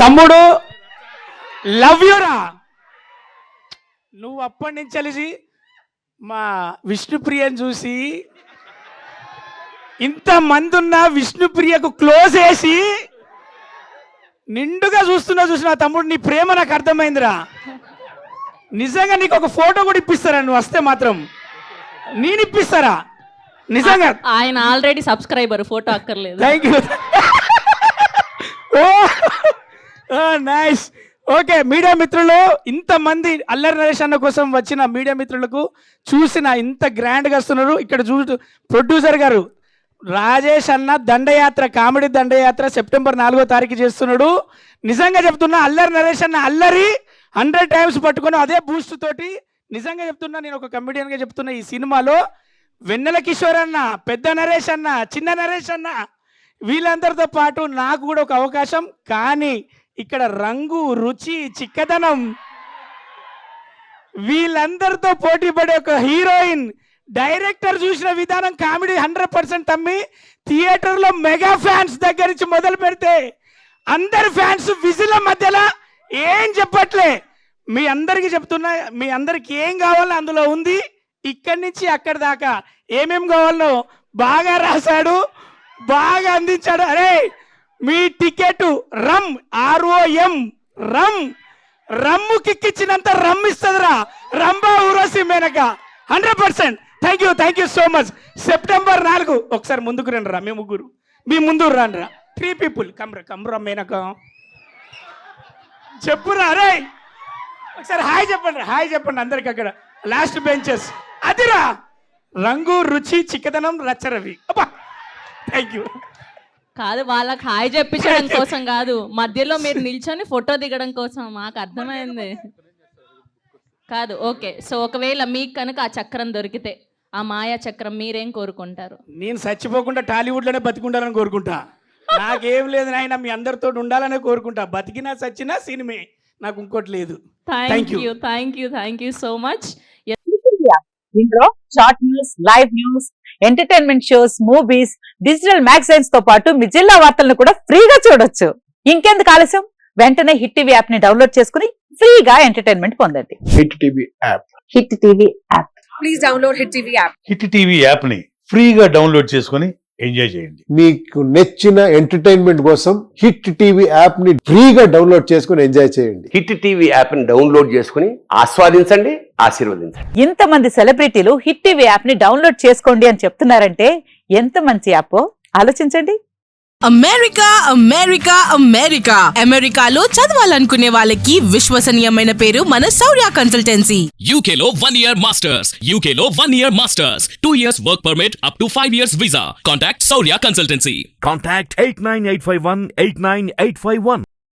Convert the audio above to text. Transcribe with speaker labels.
Speaker 1: తమ్ముడు లవ్ యూరా. నువ్వు అప్పటి నుంచి కలిసి మా విష్ణుప్రియని చూసి ఇంతమంది ఉన్న విష్ణుప్రియకు క్లోజ్ చేసి నిండుగా చూసిన తమ్ముడు, నీ ప్రేమ నాకు అర్థమైందిరా. నిజంగా నీకు ఒక ఫోటో కూడా ఇప్పిస్తారా నువ్వు వస్తే మాత్రం? నేను ఇప్పిస్తారా నిజంగా?
Speaker 2: ఆయన ఆల్రెడీ సబ్స్క్రైబర్, ఫోటో అక్కర్లేదు.
Speaker 1: Thank you. Nice. Okay, media మిత్రులు, ఇంతమంది అల్లరి నరేష్ అన్న కోసం వచ్చిన మీడియా మిత్రులకు చూసిన ఇంత గ్రాండ్గా వస్తున్నారు. ఇక్కడ ప్రొడ్యూసర్ గారు రాజేష్ అన్న దండయాత్ర, కామెడీ దండయాత్ర సెప్టెంబర్ 4వ తారీఖు చేస్తున్నాడు. నిజంగా చెప్తున్నా, అల్లరి నరేష్ అన్న అల్లరి 100 టైమ్స్ పట్టుకొని అదే బూస్ట్ తోటి, నిజంగా చెప్తున్నా, నేను ఒక కమెడియన్గా చెప్తున్నా, ఈ సినిమాలో వెన్నెల కిషోర్ అన్న, పెద్ద నరేష్ అన్న, చిన్న నరేష్ అన్న, వీళ్ళందరితో పాటు నాకు కూడా ఒక అవకాశం. కానీ ఇక్కడ రంగు, రుచి, చిక్కదనం, వీళ్ళందరితో పోటీ పడే ఒక హీరోయిన్, డైరెక్టర్ చూసిన విధానం కామెడీ 100% అమ్మి థియేటర్లో మెగా ఫ్యాన్స్ దగ్గర నుంచి మొదలు పెడితే అందరి ఫ్యాన్స్ విజిల మధ్యలో ఏం చెప్పట్లే. మీ అందరికీ చెప్తున్నా, మీ అందరికి ఏం కావాలో అందులో ఉంది. ఇక్కడి నుంచి అక్కడి దాకా ఏమేం కావాలో బాగా రాశాడు, బాగా అందించాడు. అరే మీ ticket rum, ROM rum, rum కిక్కిచ్చినంత రమ్ ఇస్తుందిరా Rambha Urvashi Menaka 100%. Thank you so much. September 4 ఒకసారి ముందుకు రండి రా, మీ ముగ్గురు మీ ముందు రండి రా. 3 people కమ్రా మేనక చెప్పురా. అరే ఒకసారి హాయ్ చెప్పండి అందరికి అక్కడ లాస్ట్ బెంచెస్. అదిరా రంగు, రుచి, చిక్కదనం, రచ్చరవి. అబ్బా థ్యాంక్ యూ.
Speaker 2: కాదు, వాళ్ళకి హాయ్ చెప్పించడం కోసం కాదు, మధ్యలో మీరు నిల్చొని ఫోటో దిగడం కోసం. మాకు అర్థమైంది కాదు. ఓకే, సో ఒకవేళ మీకు కనుక ఆ చక్రం దొరికితే, ఆ మాయా చక్రం, మీరేం కోరుకుంటారు?
Speaker 1: నేను చచ్చిపోకుండా టాలీవుడ్లోనే బతికుండాలని కోరుకుంటా. నాకేం లేదు నాయన, మీ అందరితో ఉండాలనే కోరుకుంటా. బతికినా చచ్చినా సినిమే, నాకు ఇంకోటి లేదు.
Speaker 2: Thank you so much.
Speaker 3: ఇందులో short news, live news, entertainment shows, movies, digital magazines తో పాటు మీ జిల్లా వార్తలను కూడా ఫ్రీగా చూడొచ్చు. ఇంకెందుకు ఆలస్యం, వెంటనే హిట్ టీవీ యాప్ ని డౌన్లోడ్ చేసుకుని ఫ్రీగా ఎంటర్టైన్మెంట్ పొందండి.
Speaker 4: Hit TV app.
Speaker 3: Please download hit TV app.
Speaker 5: Hit TV app ని ఫ్రీగా డౌన్లోడ్ చేసుకుని ఎంజాయ్ చేయండి.
Speaker 4: మీకు నచ్చిన ఎంటర్టైన్మెంట్ కోసం హిట్ టీవీ యాప్ ని ఫ్రీగా డౌన్లోడ్ చేసుకుని ఎంజాయ్ చేయండి.
Speaker 6: హిట్ టీవీ యాప్ ని డౌన్లోడ్ చేసుకుని ఆస్వాదించండి, ఆశీర్వదించండి.
Speaker 3: ఇంతమంది సెలబ్రిటీలు హిట్ టీవీ యాప్ ని డౌన్లోడ్ చేసుకోండి అని చెప్తున్నారంటే ఎంత మంచి యాప్ ఆలోచించండి.
Speaker 7: అమెరికాలో చదవాలనుకునే వాళ్ళకి విశ్వసనీయమైన పేరు మన శౌర్య కన్సల్టెన్సీ.
Speaker 8: UK లో 1 year masters, 2 years work permit up to 5 years visa. Contact Saurya Consultancy.
Speaker 9: Contact 89851 89851.